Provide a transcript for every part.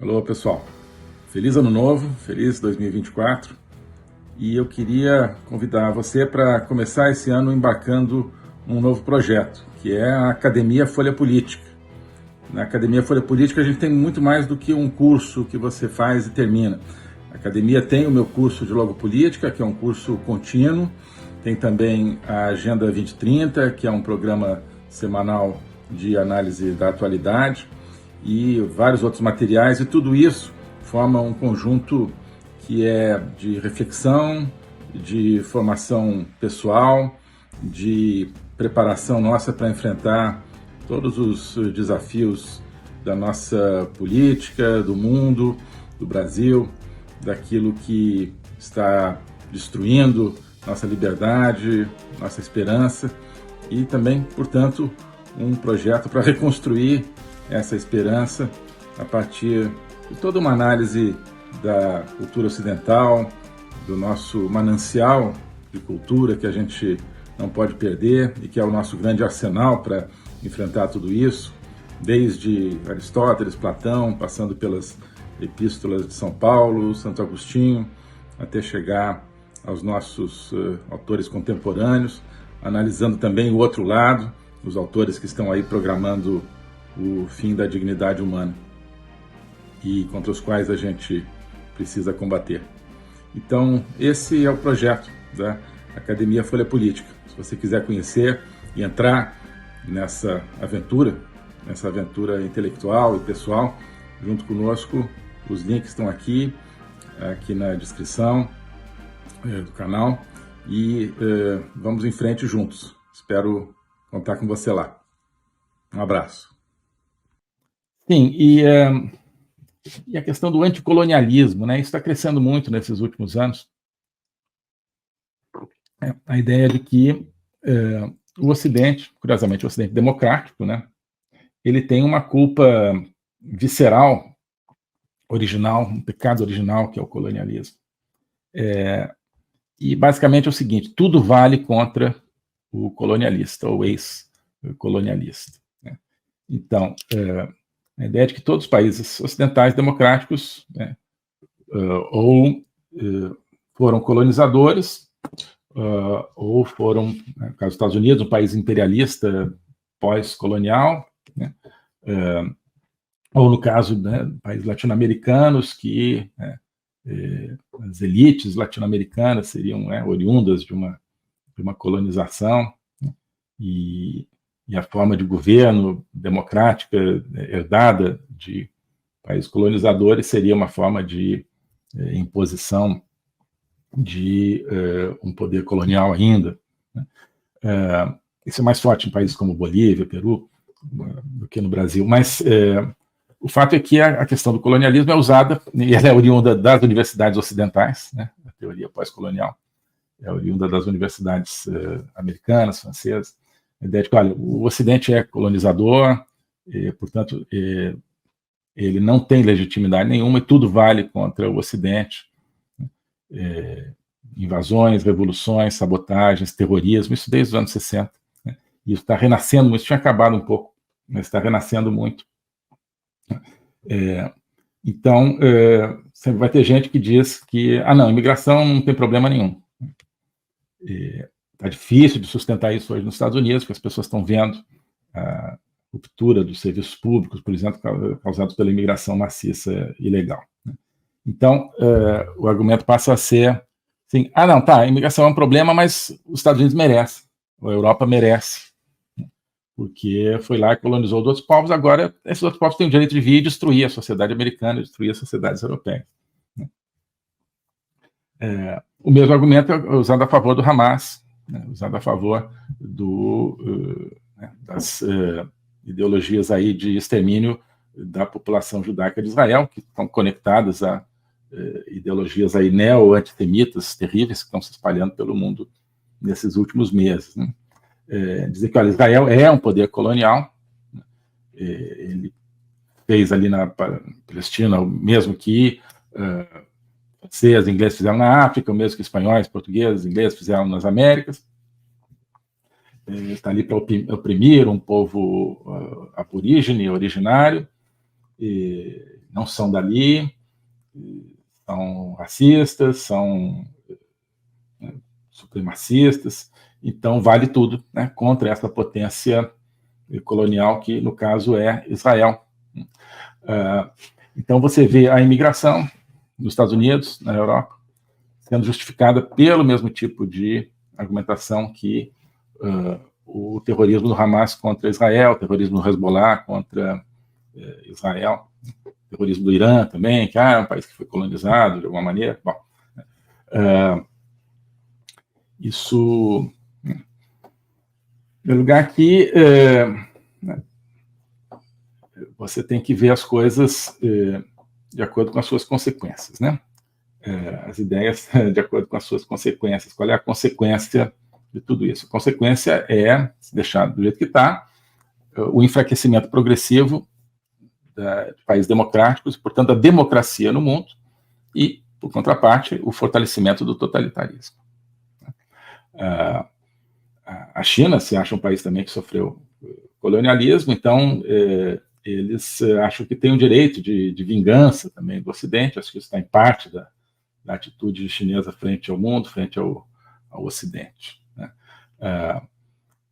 Alô, pessoal. Feliz Ano Novo, feliz 2024. E eu queria convidar você para começar esse ano embarcando num novo projeto, que é a Academia Folha Política. Na Academia Folha Política a gente tem muito mais do que um curso que você faz e termina. A Academia tem o meu curso de Logopolítica, que é um curso contínuo. Tem também a Agenda 2030, que é um programa semanal de análise da atualidade, e vários outros materiais, e tudo isso forma um conjunto que é de reflexão, de formação pessoal, de preparação nossa para enfrentar todos os desafios da nossa política, do mundo, do Brasil, daquilo que está destruindo nossa liberdade, nossa esperança, e também, portanto, um projeto para reconstruir essa esperança a partir de toda uma análise da cultura ocidental, do nosso manancial de cultura que a gente não pode perder e que é o nosso grande arsenal para enfrentar tudo isso, desde Aristóteles, Platão, passando pelas epístolas de São Paulo, Santo Agostinho, até chegar aos nossos autores contemporâneos, analisando também o outro lado, os autores que estão aí programando o fim da dignidade humana e contra os quais a gente precisa combater. Então, esse é o projeto da Academia Folha Política. Se você quiser conhecer e entrar nessa aventura intelectual e pessoal, junto conosco, os links estão aqui na descrição do canal, e vamos em frente juntos. Espero contar com você lá. Um abraço. Sim, e a questão do anticolonialismo, né? Isso está crescendo muito nesses últimos anos. A ideia de que o Ocidente, curiosamente o Ocidente democrático, né? Ele tem uma culpa visceral, original, um pecado original, que é o colonialismo. E basicamente é o seguinte: tudo vale contra o colonialista, ou ex-colonialista, né? Então, a ideia de que todos os países ocidentais democráticos, né, ou foram colonizadores, ou foram, no caso dos Estados Unidos, um país imperialista pós-colonial, né, ou no caso, né, países latino-americanos que as elites latino-americanas seriam oriundas de uma colonização, né, e a forma de governo democrática herdada de países colonizadores seria uma forma de imposição de um poder colonial ainda, né? Isso é mais forte em países como Bolívia, Peru, do que no Brasil. Mas o fato é que a questão do colonialismo é usada, e ela é oriunda das universidades ocidentais, né? A teoria pós-colonial é oriunda das universidades americanas, francesas. A ideia de que, olha, o Ocidente é colonizador, portanto, ele não tem legitimidade nenhuma e tudo vale contra o Ocidente. Invasões, revoluções, sabotagens, terrorismo, isso desde os anos 60. Né? Isso está renascendo, isso tinha acabado um pouco, mas está renascendo muito. Então, sempre vai ter gente que diz que, não, imigração não tem problema nenhum. Está difícil de sustentar isso hoje nos Estados Unidos, porque as pessoas estão vendo a ruptura dos serviços públicos, por exemplo, causados pela imigração maciça ilegal. Né? Então, o argumento passa a ser assim, não, tá, a imigração é um problema, mas os Estados Unidos merecem, a Europa merece, porque foi lá e colonizou outros povos, agora esses outros povos têm o direito de vir e destruir a sociedade americana, destruir as sociedades europeias. O mesmo argumento é usado a favor do Hamas, né, usado a favor das ideologias aí de extermínio da população judaica de Israel, que estão conectadas a ideologias aí neo-antissemitas terríveis que estão se espalhando pelo mundo nesses últimos meses. Né? Dizer que, olha, Israel é um poder colonial, né? Ele fez ali na Palestina o mesmo que franceses, ingleses fizeram na África, o mesmo que espanhóis, portugueses, ingleses fizeram nas Américas. Está ali para oprimir um povo aborígene, originário, não são dali, são racistas, são supremacistas, então vale tudo, né, contra essa potência colonial que, no caso, é Israel. Então você vê a imigração nos Estados Unidos, na Europa, sendo justificada pelo mesmo tipo de argumentação que o terrorismo do Hamas contra Israel, o terrorismo do Hezbollah contra Israel, o terrorismo do Irã também, que é um país que foi colonizado de alguma maneira. Bom, isso é um lugar que você tem que ver as coisas de acordo com as suas consequências, né? As ideias de acordo com as suas consequências. Qual é a consequência de tudo isso? A consequência é, se deixar do jeito que está, o enfraquecimento progressivo de países democráticos, portanto, a democracia no mundo, e, por contraparte, o fortalecimento do totalitarismo. A China se acha um país também que sofreu colonialismo, então eles acham que tem o direito de vingança também do Ocidente. Acho que isso está em parte da atitude chinesa frente ao mundo, frente ao Ocidente, né?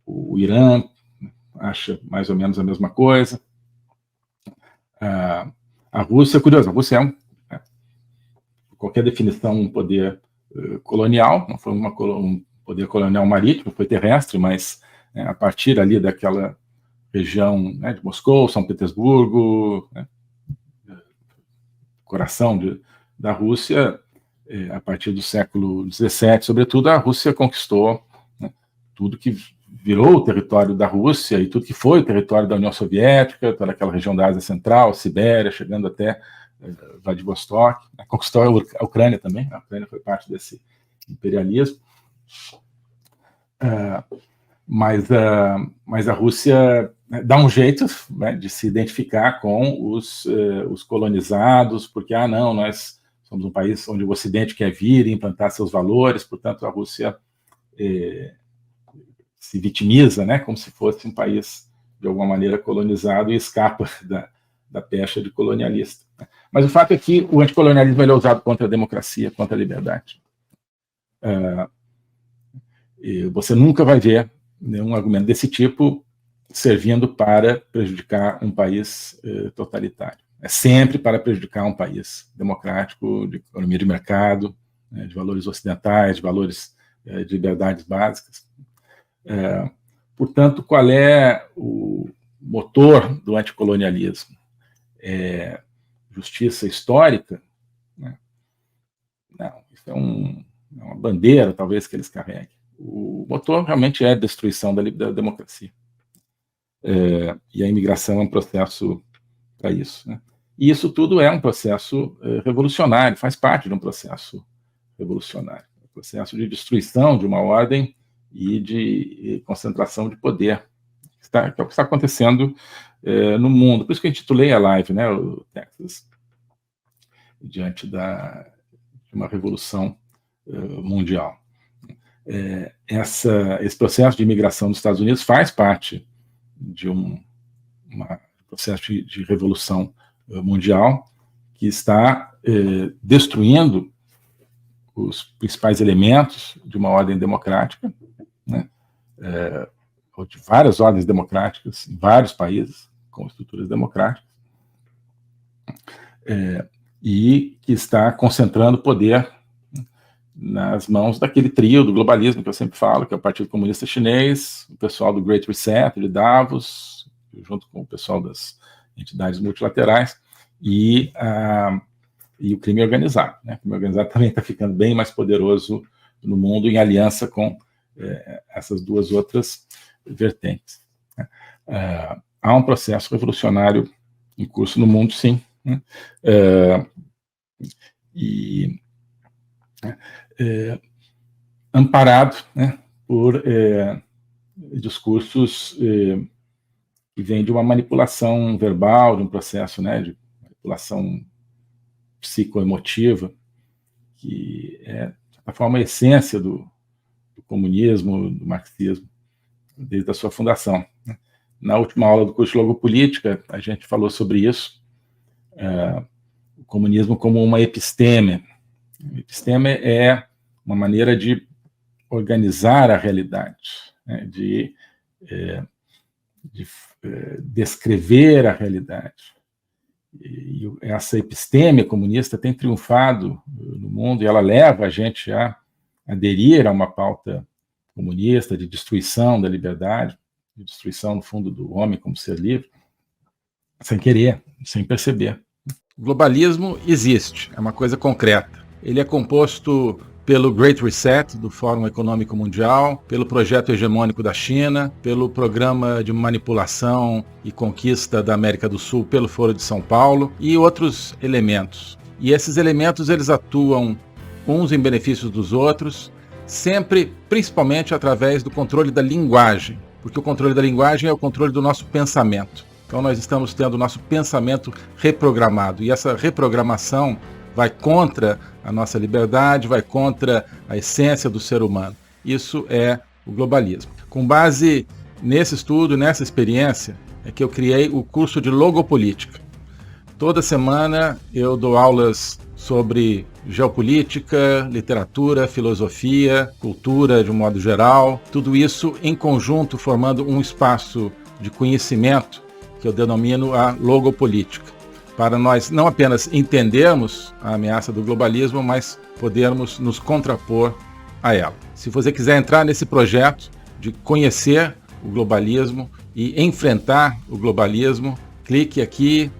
O Irã acha mais ou menos a mesma coisa. A Rússia, curioso, a Rússia é qualquer definição, um poder colonial, não foi um poder colonial marítimo, foi terrestre, mas a partir ali daquela região, né, de Moscou, São Petersburgo, né, coração da Rússia, a partir do século XVII, sobretudo, a Rússia conquistou, né, tudo que virou o território da Rússia e tudo que foi o território da União Soviética, toda aquela região da Ásia Central, Sibéria, chegando até Vladivostok, né, conquistou a Ucrânia também. A Ucrânia foi parte desse imperialismo. Mas a Rússia dá um jeito, né, de se identificar com os colonizados, porque, não, nós somos um país onde o Ocidente quer vir e implantar seus valores, portanto, a Rússia se vitimiza, né, como se fosse um país, de alguma maneira, colonizado e escapa da pecha de colonialista. Mas o fato é que o anticolonialismo é usado contra a democracia, contra a liberdade. Você nunca vai ver nenhum argumento desse tipo servindo para prejudicar um país totalitário. É sempre para prejudicar um país democrático, de economia de mercado, né, de valores ocidentais, de valores de liberdades básicas. Portanto, qual é o motor do anticolonialismo? Justiça histórica? Né? Não, isso é uma bandeira, talvez, que eles carreguem. O motor realmente é a destruição da democracia. E a imigração é um processo para isso, né? E isso tudo é um processo revolucionário, faz parte de um processo revolucionário, um processo de destruição de uma ordem e de concentração de poder, que é o que está acontecendo no mundo. Por isso que eu intitulei a live, né, o Texas, diante de uma revolução mundial. Esse processo de imigração dos Estados Unidos faz parte de um processo de revolução mundial que está destruindo os principais elementos de uma ordem democrática, né, ou de várias ordens democráticas em vários países com estruturas democráticas, e que está concentrando poder nas mãos daquele trio do globalismo que eu sempre falo, que é o Partido Comunista Chinês, o pessoal do Great Reset de Davos, junto com o pessoal das entidades multilaterais, e o crime organizado, né? O crime organizado também está ficando bem mais poderoso no mundo, em aliança com essas duas outras vertentes. Há um processo revolucionário em curso no mundo, sim, né? Amparado, né, por discursos que vêm de uma manipulação verbal, de um processo, né, de manipulação psicoemotiva, que é, de certa forma, a essência do comunismo, do marxismo, desde a sua fundação, né? Na última aula do curso de Logopolítica, a gente falou sobre isso. comunismo como uma episteme. Episteme é uma maneira de organizar a realidade, né? de descrever a realidade. E essa episteme comunista tem triunfado no mundo e ela leva a gente a aderir a uma pauta comunista de destruição da liberdade, de destruição, no fundo, do homem como ser livre, sem querer, sem perceber. O globalismo existe, é uma coisa concreta. Ele é composto pelo Great Reset, do Fórum Econômico Mundial, pelo projeto hegemônico da China, pelo programa de manipulação e conquista da América do Sul pelo Foro de São Paulo e outros elementos. E esses elementos eles atuam uns em benefício dos outros, sempre, principalmente através do controle da linguagem, porque o controle da linguagem é o controle do nosso pensamento. Então nós estamos tendo o nosso pensamento reprogramado, e essa reprogramação vai contra a nossa liberdade, vai contra a essência do ser humano. Isso é o globalismo. Com base nesse estudo, nessa experiência, é que eu criei o curso de Logopolítica. Toda semana eu dou aulas sobre geopolítica, literatura, filosofia, cultura de um modo geral, tudo isso em conjunto formando um espaço de conhecimento que eu denomino a logopolítica, para nós não apenas entendermos a ameaça do globalismo, mas podermos nos contrapor a ela. Se você quiser entrar nesse projeto de conhecer o globalismo e enfrentar o globalismo, clique aqui.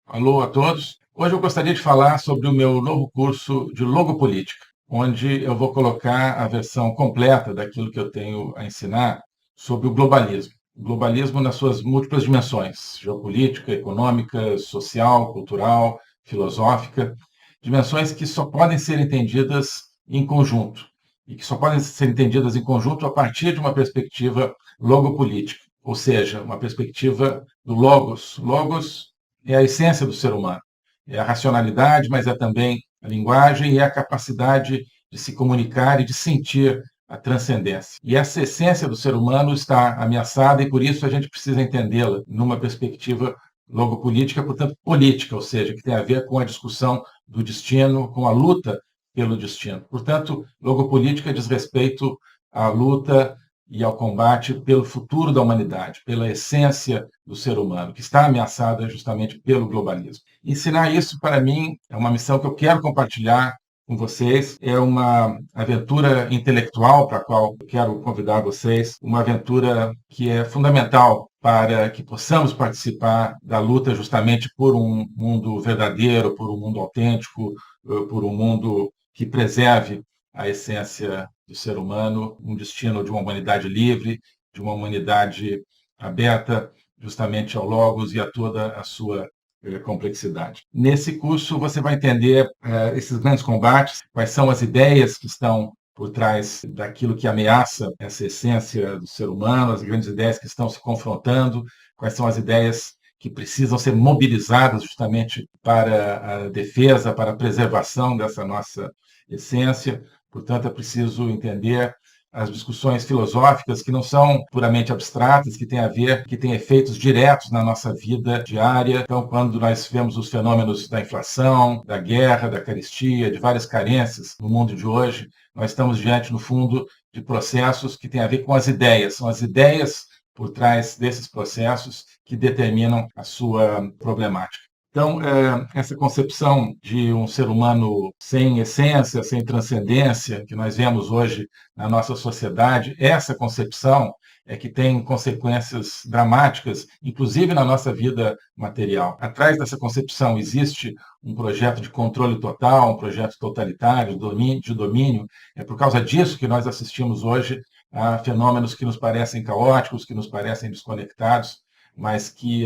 Alô a todos. Hoje eu gostaria de falar sobre o meu novo curso de Logopolítica, onde eu vou colocar a versão completa daquilo que eu tenho a ensinar sobre o globalismo. O globalismo nas suas múltiplas dimensões: geopolítica, econômica, social, cultural, filosófica, dimensões que só podem ser entendidas em conjunto, e que só podem ser entendidas em conjunto a partir de uma perspectiva logopolítica, ou seja, uma perspectiva do logos. Logos é a essência do ser humano. É a racionalidade, mas é também a linguagem e a capacidade de se comunicar e de sentir a transcendência. E essa essência do ser humano está ameaçada e, por isso, a gente precisa entendê-la numa perspectiva logopolítica, portanto, política, ou seja, que tem a ver com a discussão do destino, com a luta pelo destino. Portanto, logopolítica diz respeito à luta e ao combate pelo futuro da humanidade, pela essência do ser humano, que está ameaçada justamente pelo globalismo. Ensinar isso, para mim, é uma missão que eu quero compartilhar com vocês. É uma aventura intelectual para a qual eu quero convidar vocês, uma aventura que é fundamental para que possamos participar da luta justamente por um mundo verdadeiro, por um mundo autêntico, por um mundo que preserve a essência do ser humano, um destino de uma humanidade livre, de uma humanidade aberta justamente ao Logos e a toda a sua complexidade. Nesse curso você vai entender esses grandes combates, quais são as ideias que estão por trás daquilo que ameaça essa essência do ser humano, as grandes ideias que estão se confrontando, quais são as ideias que precisam ser mobilizadas justamente para a defesa, para a preservação dessa nossa essência. Portanto, é preciso entender as discussões filosóficas que não são puramente abstratas, que têm a ver, que têm efeitos diretos na nossa vida diária. Então, quando nós vemos os fenômenos da inflação, da guerra, da carestia, de várias carências no mundo de hoje, nós estamos diante, no fundo, de processos que têm a ver com as ideias. São as ideias por trás desses processos que determinam a sua problemática. Então, essa concepção de um ser humano sem essência, sem transcendência, que nós vemos hoje na nossa sociedade, essa concepção é que tem consequências dramáticas, inclusive na nossa vida material. Atrás dessa concepção existe um projeto de controle total, um projeto totalitário, de domínio. É por causa disso que nós assistimos hoje a fenômenos que nos parecem caóticos, que nos parecem desconectados, mas que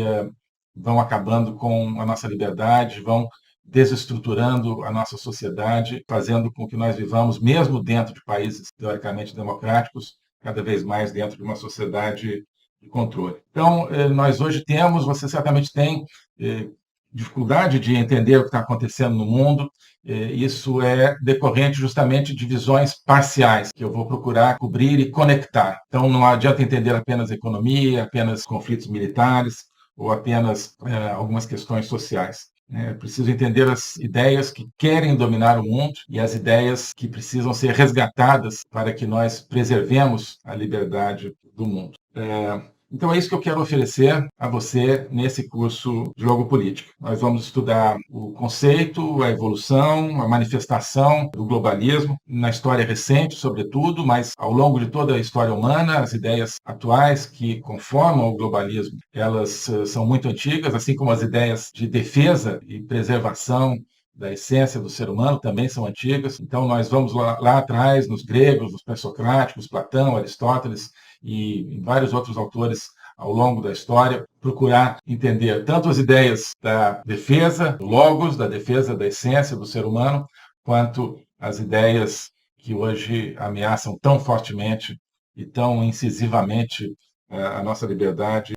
vão acabando com a nossa liberdade, vão desestruturando a nossa sociedade, fazendo com que nós vivamos, mesmo dentro de países teoricamente democráticos, cada vez mais dentro de uma sociedade de controle. Então, nós hoje temos, você certamente tem, dificuldade de entender o que está acontecendo no mundo. Isso é decorrente justamente de visões parciais, que eu vou procurar cobrir e conectar. Então, não adianta entender apenas economia, apenas conflitos militares ou apenas algumas questões sociais. É preciso entender as ideias que querem dominar o mundo e as ideias que precisam ser resgatadas para que nós preservemos a liberdade do mundo. Então é isso que eu quero oferecer a você nesse curso de Jogo Político. Nós vamos estudar o conceito, a evolução, a manifestação do globalismo, na história recente, sobretudo, mas ao longo de toda a história humana, as ideias atuais que conformam o globalismo, elas são muito antigas, assim como as ideias de defesa e preservação da essência do ser humano também são antigas. Então nós vamos lá atrás, nos gregos, nos pré-socráticos, Platão, Aristóteles, e vários outros autores ao longo da história, procurar entender tanto as ideias da defesa do logos, da defesa da essência do ser humano, quanto as ideias que hoje ameaçam tão fortemente e tão incisivamente a nossa liberdade